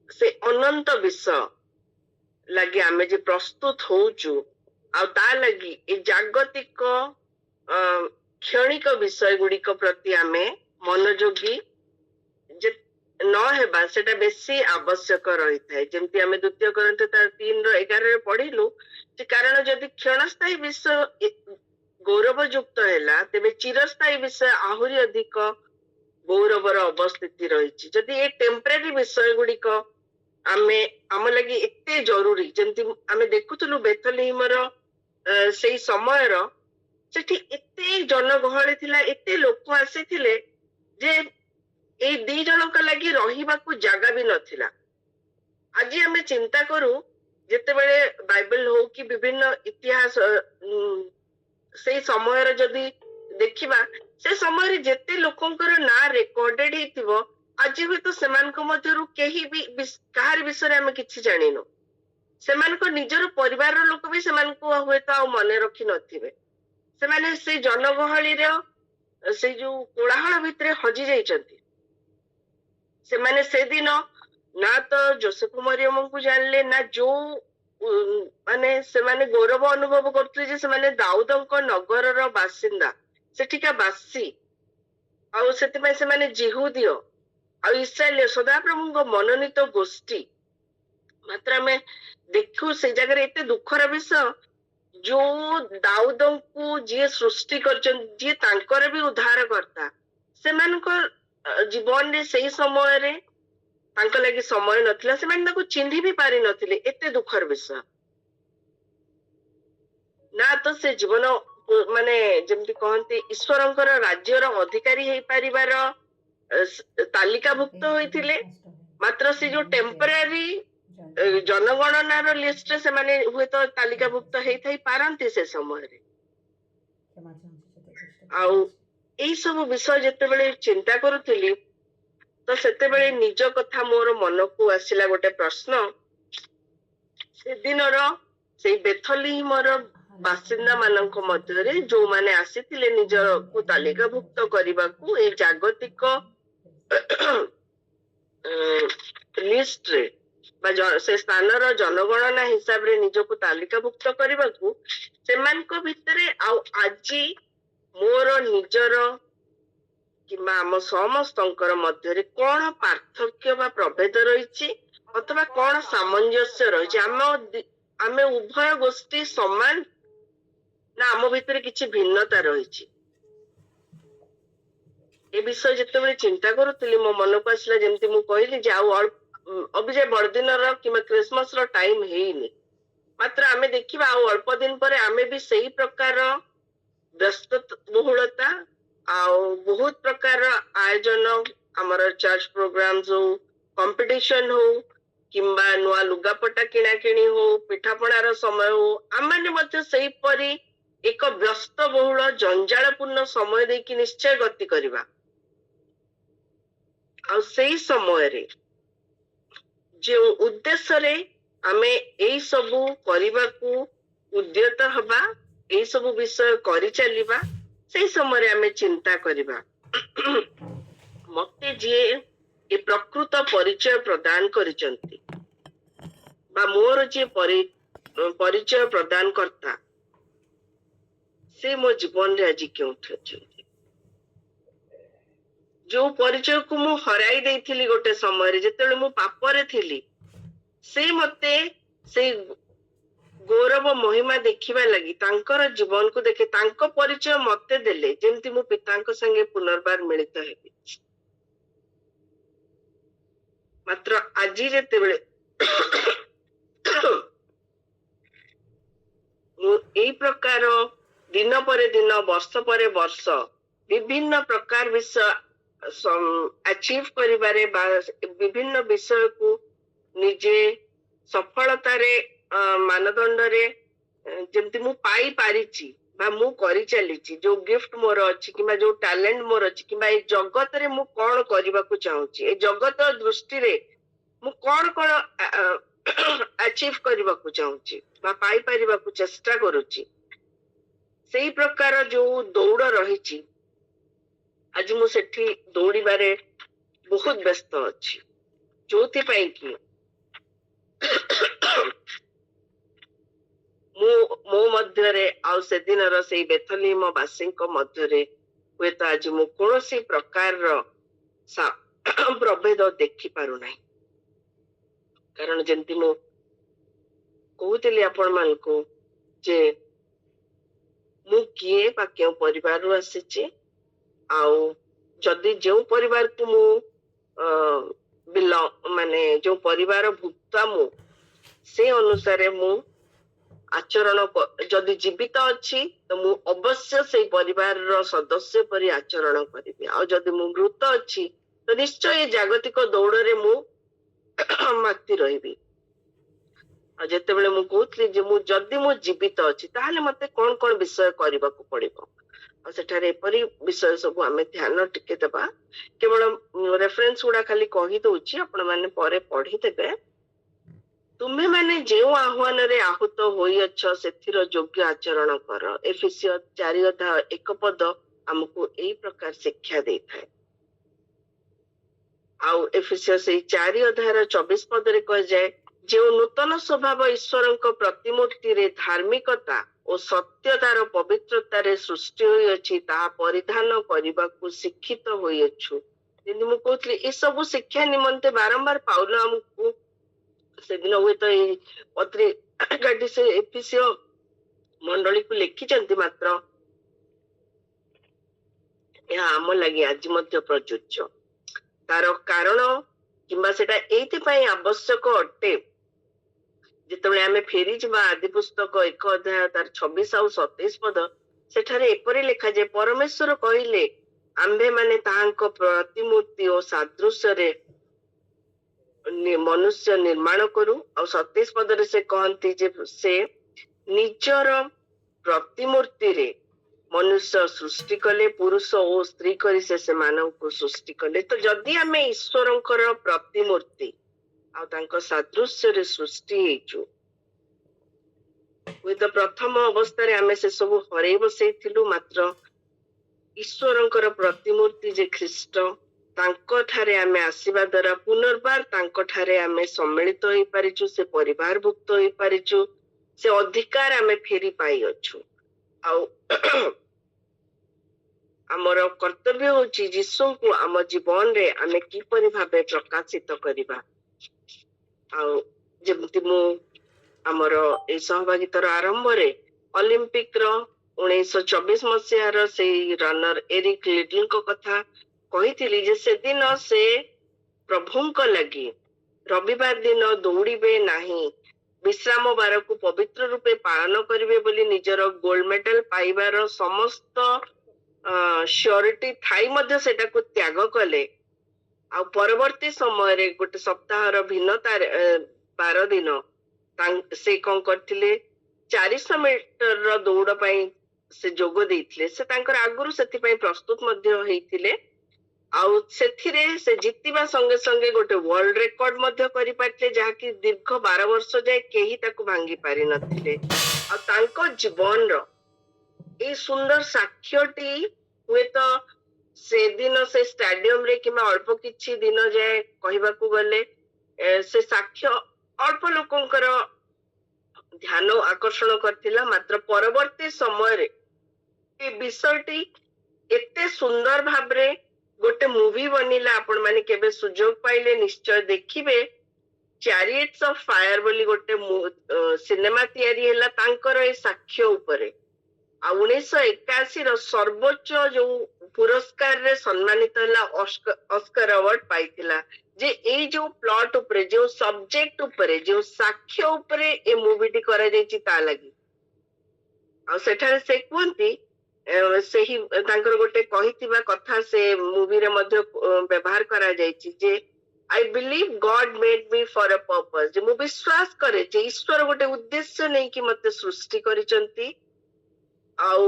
ସେ ଅନନ୍ତ ବିଷୟ ଲାଗି ଆମେ ଯେ ପ୍ରସ୍ତୁତ ହଉଛୁ, ଆଉ ତା ଲାଗି ଏ ଜାଗତିକ କ୍ଷଣିକ ବିଷୟ ଗୁଡିକ ପ୍ରତି ଆମେ ମନୋଯୋଗୀ ଯେ ନ ହେବା, ସେଟା ବେଶୀ ଆବଶ୍ୟକ ରହିଥାଏ। ଯେମିତି ଆମେ 2 Corinthians 3:11 ପଢିଲୁ ଯେ କାରଣ ଯଦି କ୍ଷଣସ୍ଥାୟୀ ବିଷୟ ଗୌରବଯୁକ୍ତ ହେଲା, ତେବେ ଚିରସ୍ଥାୟୀ ବିଷୟ ଆହୁରି ଅଧିକ ଗୌରବର ଅବସ୍ଥିତି ରହିଛି। ଯଦି ଏ ଟେମ୍ପରାରୀ ବିଷୟ ଗୁଡିକ ଆମ ଲାଗି ଏତେ ଜରୁରୀ, ଯେମିତି ଆମେ ଦେଖୁଥିଲୁ ବେଥଲେହେମର ସେଇ ସମୟର ସେଠି ଏତେ ଜନଗହଳି ଥିଲା, ଏତେ ଲୋକ ଆସିଥିଲେ ଯେ ଏଇ 2 ଜଣଙ୍କ ଲାଗି ରହିବାକୁ ଜାଗା ବି ନଥିଲା। ଆଜି ଆମେ ଚିନ୍ତା କରୁ, ଯେତେବେଳେ ବାଇବେଲ ହଉ କି ବିଭିନ୍ନ ଇତିହାସ ସେଇ ସମୟର ଯଦି ଦେଖିବା, ସେ ସମୟରେ ଯେତେ ଲୋକଙ୍କର ନାଁ ରେକର୍ଡେଡ ହେଇଥିବ, ଆଜି ହୁଏତ ସେମାନଙ୍କ ମଧ୍ୟରୁ କେହି ବି କାହାରି ବିଷୟରେ ଆମେ କିଛି ଜାଣିନୁ। ସେମାନଙ୍କ ନିଜର ପରିବାରର ଲୋକ ବି ସେମାନଙ୍କୁ ହୁଏତ ଆଉ ମନେ ରଖି ନଥିବେ। ସେମାନେ ସେଇ ଜନଗହଳିର ସେଇ ଯୋଉ କୋଳାହଳ ଭିତରେ ହଜି ଯାଇଛନ୍ତି। ସେମାନେ ସେଦିନ ନା ତ ଯୋସେଫ ମରିୟମଙ୍କୁ ଜାଣିଲେ, ନା ଯୋଉ ମାନେ ସେମାନେ ଗୌରବ ଅନୁଭବ କରୁଥିଲେ ଯେ ସେମାନେ ଦାଉଦଙ୍କ ନଗରର ବାସିନ୍ଦା, ସେଠିକା ବାସୀ। ଆଉ ସେଥିପାଇଁ ସେମାନେ ଜିହୁଦୀୟ ଆଉ ଇସ୍ରାଏଲୀୟ ସଦାପ୍ରଭୁଙ୍କ ମନୋନୀତ ଗୋଷ୍ଠୀ। ମାତ୍ର ଆମେ ଦେଖୁ ସେଇ ଜାଗାରେ ଏତେ ଦୁଃଖର ବିଷୟ, ଯୋଉ ଦାଉଦଙ୍କୁ ଯିଏ ସୃଷ୍ଟି କରିଛନ୍ତି, ଯିଏ ତାଙ୍କର ବି ଉଦ୍ଧାର କର୍ତ୍ତା, ସେମାନଙ୍କ ଜୀବନରେ ସେଇ ସମୟରେ ତାଙ୍କ ଲାଗି ସମୟ ନଥିଲା, ସେମାନେ ତାକୁ ଚିହ୍ନି ବି ପାରିନଥିଲେ। ଏତେ ଦୁଃଖର ବିଷୟ। ନା ତ ସେ ଜୀବନ ମାନେ ଯେମିତି କହନ୍ତି ଈଶ୍ୱରଙ୍କର ରାଜ୍ୟର ଅଧିକାରୀ ହେଇପାରିବାର ତାଲିକାଭୁକ୍ତ ହୋଇଥିଲେ, ମାତ୍ର ସେ ଯୋଉ ଟେମ୍ପରାରୀ ଜନଗଣନାର ଲିଷ୍ଟରେ ସେମାନେ ହୁଏତ ତାଲିକାଭୁକ୍ତ ହେଇଥାଇ ପାରନ୍ତି ସେ ସମୟରେ। ଆଉ ଏଇ ସବୁ ବିଷୟ ଯେତେବେଳେ ଚିନ୍ତା କରୁଥିଲି, ତ ସେତେବେଳେ ନିଜ କଥା ମୋର ମନକୁ ଆସିଲା ଗୋଟେ ପ୍ରଶ୍ନ। ସେଦିନର ସେଇ ବେଥଲେହେମର ବାସିନ୍ଦା ମାନଙ୍କ ମଧ୍ୟରେ ଯୋଉମାନେ ଆସିଥିଲେ ନିଜକୁ ତାଲିକାଭୁକ୍ତ କରିବାକୁ ଏ ଜାଗତିକ ଲିଷ୍ଟରେ ବା ସେ ସ୍ଥାନର ଜନଗଣନା ହିସାବରେ ନିଜକୁ ତାଲିକାଭୁକ୍ତ କରିବାକୁ, ସେମାନଙ୍କ ଭିତରେ ଆଉ ଆଜି ମୋର ନିଜର କିମ୍ବା ଆମ ସମସ୍ତଙ୍କର ମଧ୍ୟରେ କଣ ପାର୍ଥକ୍ୟ ବା ପ୍ରଭେଦ ରହିଛି, ଅଥବା କଣ ସାମଞ୍ଜସ୍ୟ ରହିଛି? ଆମେ ଉଭୟ ଗୋଷ୍ଠୀ ସମାନ, ନା ଆମ ଭିତରେ କିଛି ଭିନ୍ନତା ରହିଛି? ए विषय जितेबाला चिंता करुली मो मन को आसला जमती मु कहली जे अभिजय बड़दिन कि क्रिसमस टाइम है मात्र आमे देखिबा अल्प दिन पर आमे भी सही प्रकार व्यस्त बहुलता बहुत प्रकार आयोजन आमर चर्च प्रोग्राम्स हो कंपटीशन हो किंबा नुआ लुगापटा किणा किणी हो पिठापणार समय हो आम सही परी एक व्यस्त बहुल जंजालपूर्ण समय देकी निश्चय गति करवा से समय रे जो उद्देश्य रे आमे एई सबु करिबा को उद्यत हबा एई सबु विषय करि चलिबा से समय आमे चिंता करिबा मते जे ए प्रकृत परिचय प्रदान करिसंती बा मोर जे परिचय प्रदान करता से मो जीवन रे आज केउठ अछंती जो परिचय को मु हराई देइथिली गोटे समय रे जेतेले मु पापरे थिली से मते से गौरव महिमा देखिबा लगी तांकर जीवन को देखे तांको परिचय मते देले जेमती मु पितांको संगे पुनर्बार मिलित हेबी मात्र आजी जेते बेले मु एई प्रकार दिन पर दिन वर्ष पर वर्ष विभिन्न प्रकार विषय अचीव करिबारे बा विभिन्न विषय को निजे सफलता रे मानदंड रे जेमती मु पाई पारिची बा मु करि चलीची जो गिफ्ट मोर अछि किबा जो टैलेंट मोर अछि किबा ए जगत रे मु कोन करिबा को चाहूची ए जगत दृष्टि रे मु कोन अचीव करिबा को चाहूची बा पाई परिबा को चेष्टा करूची सेही प्रकार जो दौड़ रहिची आज मु सेठी दौड़ी बारे बहुत व्यस्त अछि जोथि पई कि मो मध्यरे आउ से दिन से बेथलीम वासी मध्यरे हुए तो आज मु कौन प्रकार प्रभेद देखि पारु नाही कारण जंती मु कहूली आपण मान को जे मु किए बा क्यों परिवार रु आसीचे आउ जदि जो परिवार को मु माने जो परिवार भुक्ता मु से अनुसार मु आचरण जदि जीवित अच्छी तो मु अवश्य से परिवार रो सदस्य परि आचरण करिबी आ जदि मु मृत अच्छी तो निश्चय जागतिक दौड़ रे मु माती रहिबी आ जते बेले मु कहतली जे मु जदि मु जीवित अच्छी ताहाले मते कोन कोन विषय करबा को पड़िबो आ सेठारे एपरि विषय सब आमे ध्यान टिके देबा केवल रेफरेंस गुडा खाली कहि दउची आपण माने परे पढी देबे तुम्हे माने जेउ आह्वान रे आहूत होई अछ सेथिर योग्य आचरण कर एफिसियस 4 अध्याय 1 पद हमको एई प्रकार शिक्षा देथाय आउ एफिसियस 4 अध्याय 24 पद रे कह जाय जे नूतन स्वभाव ईश्वरक प्रतिमूर्ति रे धार्मिकता और सत्यतार पवित्रता रे सृष्टि होई अछि ता परिधान करबा को शिक्षित होई अछु जेंति मु कहतली ए सब शिक्षा निमंते बारंबार पाउल हमको से दिन हुए तो पत्री गाडी से एफिसियो मंडली को लिखी चंती मात्र या आम लगी आज मध्य प्रযোज्य तार कारण किंबा सेटा एति पई आवश्यक अटे जेतबे आमे फेरी जबा आदि पुस्तक 1 अध्याय तार 26 और 27 पद सेठारे एपरि लिखा जे परमेश्वर कहिले आम्भे माने ताहांको प्रतिमूर्ति और सादृश्य रे मनुष्य निर्माण करू और 27 पद रे से कहंती जे से निजर प्रतिमूर्ति रे मनुष्य सृष्टि कले पुरुष और स्त्री करी से मानव को सृष्टि कले तो जदि आमे ईश्वरंकर प्रतिमूर्ति आ तांको सादृश्य रे सृष्टि हेचु हुए तो प्रथम अवस्था रे आमे से सब हरै बसैथिलु मात्र ईश्वरंकर प्रतिमूर्ति जे ख्रीष्ट तांको ठारे आमे आसीबा द्वारा पुनर्बार तांको ठारे आमे सम्मिलित होई पारिचु से परिवार भुक्त होई पारिचु से अधिकार आमे फेरी पाई अछु आ हमर कर्तव्य होची यीशु को आम जीवन रे आमे किपरि भाबे प्रकाशित करिबा आ जेमति मु हमर ए सहभागितार आरंभ रे ओलंपिक रो 1924 मसिहार से रनर एरिक लिटिल को कथा କହିଥିଲି ଯେ ସେଦିନ ସେ ପ୍ରଭୁଙ୍କ ଲାଗି ରବିବାର ଦିନ ଦୌଡ଼ିବେ ନାହିଁ, ବିଶ୍ରାମ ବାରକୁ ପବିତ୍ର ରୂପେ ପାଳନ କରିବେ ବୋଲି ନିଜର ଗୋଲ୍ଡ ମେଡାଲ ପାଇବାର ସମସ୍ତ ସିଓରିଟି ଥାଇ ମଧ୍ୟ ସେଟାକୁ ତ୍ୟାଗ କଲେ। ଆଉ ପରବର୍ତ୍ତୀ ସମୟରେ ଗୋଟେ ସପ୍ତାହର ଭିନ୍ନତା ବାର ଦିନ ସେ କଣ କରିଥିଲେ, 400 ମିଟରର ଦୌଡ଼ ପାଇଁ ସେ ଯୋଗ ଦେଇଥିଲେ। ସେ ତାଙ୍କର ଆଗରୁ ସେଥିପାଇଁ ପ୍ରସ୍ତୁତ ମଧ୍ୟ ହେଇଥିଲେ। ଆଉ ସେଥିରେ ସେ ଜିତିବା ସଙ୍ଗେ ସଙ୍ଗେ ଗୋଟେ ୱାର୍ଲଡ ରେକର୍ଡ ମଧ୍ୟ କରିପାରିଥିଲେ, ଯାହାକି ଦୀର୍ଘ 12 ବର୍ଷ ଯାଏ କେହି ତାକୁ ଭାଙ୍ଗି ପାରିନଥିଲେ। ଆଉ ତାଙ୍କ ଜୀବନର ଏଇ ସୁନ୍ଦର ସାକ୍ଷ୍ୟଟି ହୁଏତ ସେଦିନ ସେ ଷ୍ଟାଡିୟମରେ କିମ୍ବା ଅଳ୍ପ କିଛି ଦିନ ଯାଏ କହିବାକୁ ଗଲେ ସେ ସାକ୍ଷ୍ୟ ଅଳ୍ପ ଲୋକଙ୍କର ଧ୍ୟାନ ଆକର୍ଷଣ କରିଥିଲା। ମାତ୍ର ପରବର୍ତ୍ତୀ ସମୟରେ ଏ ବିଷୟଟି ଏତେ ସୁନ୍ଦର ଭାବରେ ଗୋଟେ ମୁଭି ବନିଲା। ଆପଣ ମାନେ କେବେ ସୁଯୋଗ ପାଇଲେ ନିଶ୍ଚୟ ଦେଖିବେ। ଚ୍ୟାରିଏଟ୍ସ ଅଫ ଫାୟାର ବୋଲି ଗୋଟେ ସିନେମା ତିଆରି ହେଲା ତାଙ୍କର ଏ ସାକ୍ଷ୍ୟ ଉପରେ। ଆଉ 1981ର ସର୍ବୋଚ୍ଚ ଯୋଉ ପୁରସ୍କାରରେ ସମ୍ମାନିତ ହେଲା, ଅସ୍କାର ଆୱାର୍ଡ ପାଇଥିଲା। ଯେ ଏଇ ଯୋଉ ପ୍ଲଟ ଉପରେ, ଯୋଉ ସବଜେକ୍ଟ ଉପରେ, ଯୋଉ ସାକ୍ଷ୍ୟ ଉପରେ ଏ ମୁଭିଟି କରାଯାଇଛି ତା ଲାଗି। ଆଉ ସେଠାରେ ସେ କୁହନ୍ତି, ସେହି ତାଙ୍କର ଗୋଟେ କହିଥିବା କଥା ସେ ମୁଭିରେ ମଧ୍ୟ ବ୍ୟବହାର କରାଯାଇଛି ଯେ I believe God made me for a purpose। ଯେ ମୁଁ ବିଶ୍ୱାସ କରେ ଯେ ଈଶ୍ୱର ଗୋଟେ ଉଦ୍ଦେଶ୍ୟ ନେଇକି ମତେ ସୃଷ୍ଟି କରିଛନ୍ତି। ଆଉ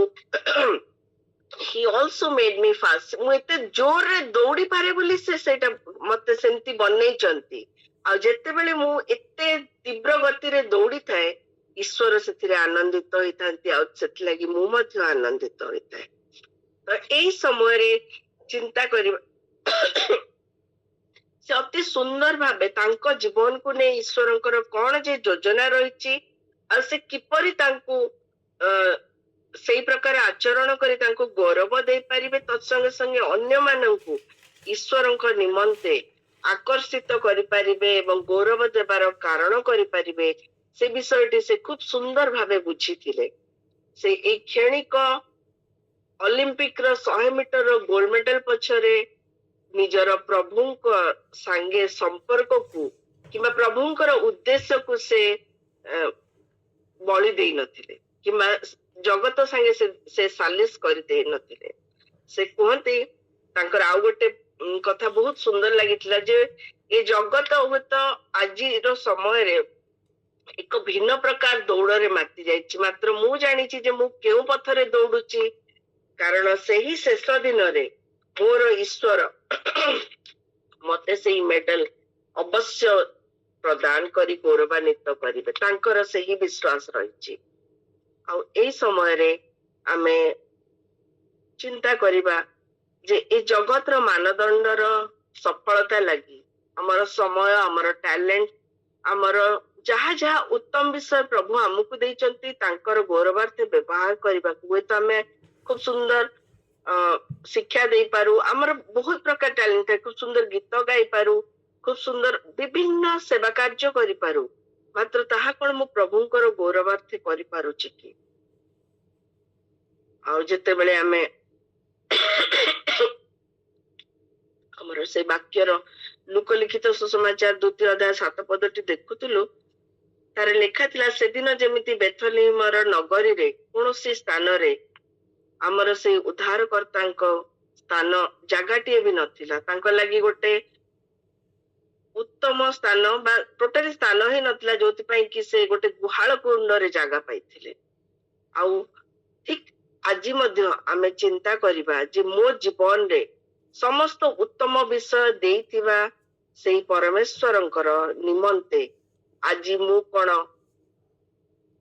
he also made me fast। ମୁଁ ଏତେ ଜୋରରେ ଦୌଡ଼ି ପାରେ ବୋଲି ସେ ସେଇଟା ମତେ ସେମିତି ବନେଇଛନ୍ତି। ଆଉ ଯେତେବେଳେ ମୁଁ ଏତେ ତୀବ୍ର ଗତିରେ ଦୌଡ଼ିଥାଏ, ଈଶ୍ୱର ସେଥିରେ ଆନନ୍ଦିତ ହେଇଥାନ୍ତି, ଆଉ ସେଥିଲାଗି ମୁଁ ମଧ୍ୟ ଆନନ୍ଦିତ ହୋଇଥାଏ। ତ ଏଇ ସମୟରେ ଚିନ୍ତା କରିବା, ସେ ଅତି ସୁନ୍ଦର ଭାବେ ତାଙ୍କ ଜୀବନକୁ ନେଇ ଈଶ୍ୱରଙ୍କର କଣ ଯେ ଯୋଜନା ରହିଛି, ଆଉ ସେ କିପରି ତାଙ୍କୁ ସେଇ ପ୍ରକାର ଆଚରଣ କରି ତାଙ୍କୁ ଗୌରବ ଦେଇପାରିବେ, ତତ୍ସଙ୍ଗେ ସଙ୍ଗେ ଅନ୍ୟମାନଙ୍କୁ ଈଶ୍ୱରଙ୍କ ନିମନ୍ତେ ଆକର୍ଷିତ କରିପାରିବେ ଏବଂ ଗୌରବ ଦେବାର କାରଣ କରିପାରିବେ, ସେ ବିଷୟଟି ସେ ଖୁବ ସୁନ୍ଦର ଭାବେ ବୁଝିଥିଲେ। ସେ ଏଇ କ୍ଷଣିକ ଅଲିମ୍ପିକର 100 ମିଟରର ଗୋଲ୍ଡ ମେଡାଲ ପଛରେ ନିଜର ପ୍ରଭୁଙ୍କ ସାଙ୍ଗେ ସମ୍ପର୍କକୁ କିମ୍ବା ପ୍ରଭୁଙ୍କର ଉଦ୍ଦେଶ୍ୟକୁ ସେ ବଳି ଦେଇ ନଥିଲେ କିମ୍ବା ଜଗତ ସାଙ୍ଗେ ସେ ସାଲିସ କରିଦେଇ ନଥିଲେ। ସେ କୁହନ୍ତି, ତାଙ୍କର ଆଉ ଗୋଟେ କଥା ବହୁତ ସୁନ୍ଦର ଲାଗିଥିଲା ଯେ ଏ ଜଗତ ହୁଏତ ଆଜିର ସମୟରେ ଏକ ଭିନ୍ନ ପ୍ରକାର ଦୌଡ଼ରେ ମାତି ଯାଇଛି, ମାତ୍ର ମୁଁ ଜାଣିଛି ଯେ ମୁଁ କେଉଁ ପଥରେ ଦୌଡୁଛି, କାରଣ ସେହି ଶେଷ ଦିନରେ ମୋର ଈଶ୍ୱର ମତେ ସେଇ ମେଡାଲ ଅବଶ୍ୟ ପ୍ରଦାନ କରି ଗୌରବାନ୍ୱିତ କରିବେ। ତାଙ୍କର ସେହି ବିଶ୍ୱାସ ରହିଛି। ଆଉ ଏଇ ସମୟରେ ଆମେ ଚିନ୍ତା କରିବା ଯେ ଏ ଜଗତର ମାନଦଣ୍ଡର ସଫଳତା ଲାଗି ଆମର ସମୟ, ଆମର ଟ୍ୟାଲେଣ୍ଟ, ଆମର ଯାହା ଯାହା ଉତ୍ତମ ବିଷୟ ପ୍ରଭୁ ଆମକୁ ଦେଇଛନ୍ତି ତାଙ୍କର ଗୌରବାର୍ଥେ ବ୍ୟବହାର କରିବାକୁ ହୁଏତ ଆମେ ଖୁବ ସୁନ୍ଦର ଶିକ୍ଷା ଦେଇପାରୁ, ଆମର ବହୁତ ପ୍ରକାର ଟ୍ୟାଲେଣ୍ଟ ଥାଏ, ଖୁବ ସୁନ୍ଦର ଗୀତ ଗାଇପାରୁ, ଖୁବ ସୁନ୍ଦର ବିଭିନ୍ନ ସେବା କାର୍ଯ୍ୟ କରିପାରୁ, ମାତ୍ର ତାହା କଣ ମୁଁ ପ୍ରଭୁଙ୍କର ଗୌରବାର୍ଥେ କରିପାରୁଛି କି? ଆଉ ଯେତେବେଳେ ଆମେ ଆମର ସେ ବାକ୍ୟର ଲୋକଲିଖିତ ସୁସମାଚାର 2ୟ ଅଧ୍ୟାୟ 7 ପଦଟି ଦେଖୁଥିଲୁ, ତାର ଲେଖା ଥିଲା, ସେଦିନ ଯେମିତି ବେଥଲେହେମର ନଗରୀରେ କୌଣସି ସ୍ଥାନରେ ଆମର ସେଇ ଉଦ୍ଧାରକର୍ତ୍ତାଙ୍କ ସ୍ଥାନ ଜାଗାଟିଏ ବି ନଥିଲା। ତାଙ୍କ ଲାଗି ଗୋଟେ ଉତ୍ତମ ସ୍ଥାନ ବା ଟୋଟାଲି ସ୍ଥାନ ହିଁ ନଥିଲା, ଯୋଉଥିପାଇଁ କି ସେ ଗୋଟେ ଗୁହାଳ କୁଣ୍ଡରେ ଜାଗା ପାଇଥିଲେ। ଆଉ ଠିକ ଆଜି ମଧ୍ୟ ଆମେ ଚିନ୍ତା କରିବା ଯେ ମୋ ଜୀବନରେ ସମସ୍ତ ଉତ୍ତମ ବିଷୟ ଦେଇଥିବା ସେଇ ପରମେଶ୍ୱରଙ୍କର ନିମନ୍ତେ ଆଜି ମୁଁ କଣ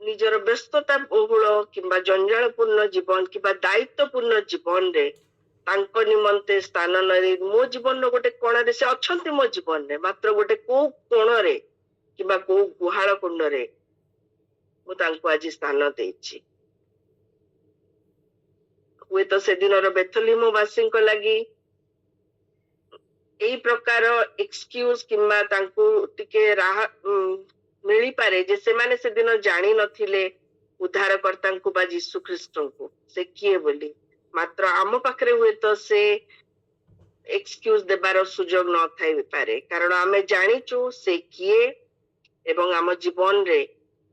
ନିଜର ବ୍ୟସ୍ତତା ବହୁଳ କିମ୍ବା ଜଞ୍ଜାଳପୂର୍ଣ୍ଣ ଜୀବନ କିମ୍ବା ଦାୟିତ୍ୱପୂର୍ଣ୍ଣ ଜୀବନରେ ତାଙ୍କ ନିମନ୍ତେ ସ୍ଥାନ ନେଇ ମୋ ଜୀବନର ଗୋଟେ କୋଣରେ ସେ ଅଛନ୍ତି, ମୋ ଜୀବନରେ ମାତ୍ର ଗୋଟେ କୋଉ କୋଣରେ କିମ୍ବା କୋଉ ଗୁହାଳ କୁଣ୍ଡରେ ମୁଁ ତାଙ୍କୁ ଆଜି ସ୍ଥାନ ଦେଇଛି। ହୁଏତ ସେଦିନର ବେଥଲେହେମ ବାସୀଙ୍କ ଲାଗି ଏଇ ପ୍ରକାର ଏକ୍ସକ୍ୟୁଜ କିମ୍ବା ତାଙ୍କୁ ଟିକେ ରାହା ମିଳିପାରେ ଯେ ସେମାନେ ସେଦିନ ଜାଣିନଥିଲେ ଉଦ୍ଧାରକର୍ତ୍ତାଙ୍କୁ ବା ଯୀଶୁ ଖ୍ରୀଷ୍ଟଙ୍କୁ ସେ କିଏ ବୋଲି, ମାତ୍ର ଆମ ପାଖରେ ହୁଏତ ସେ ଏକ୍ସକ୍ୟୁଜ ଦେବାର ସୁଯୋଗ ନଥାଇପାରେ, କାରଣ ଆମେ ଜାଣିଛୁ ସେ କିଏ ଏବଂ ଆମ ଜୀବନରେ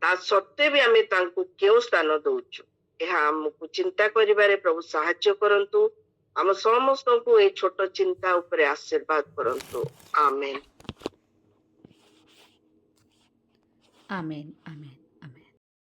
ତା ସତ୍ତ୍ୱେ ବି ଆମେ ତାଙ୍କୁ କେଉଁ ସ୍ଥାନ ଦଉଛୁ। ଏହା ଆମକୁ ଚିନ୍ତା କରିବାରେ ପ୍ରଭୁ ସାହାଯ୍ୟ କରନ୍ତୁ। ଆମ ସମସ୍ତଙ୍କୁ ଏଇ ଛୋଟ ଚିନ୍ତା ଉପରେ ଆଶୀର୍ବାଦ କରନ୍ତୁ। ଆମେନ୍। ଆମେନ୍ ଆମେନ୍।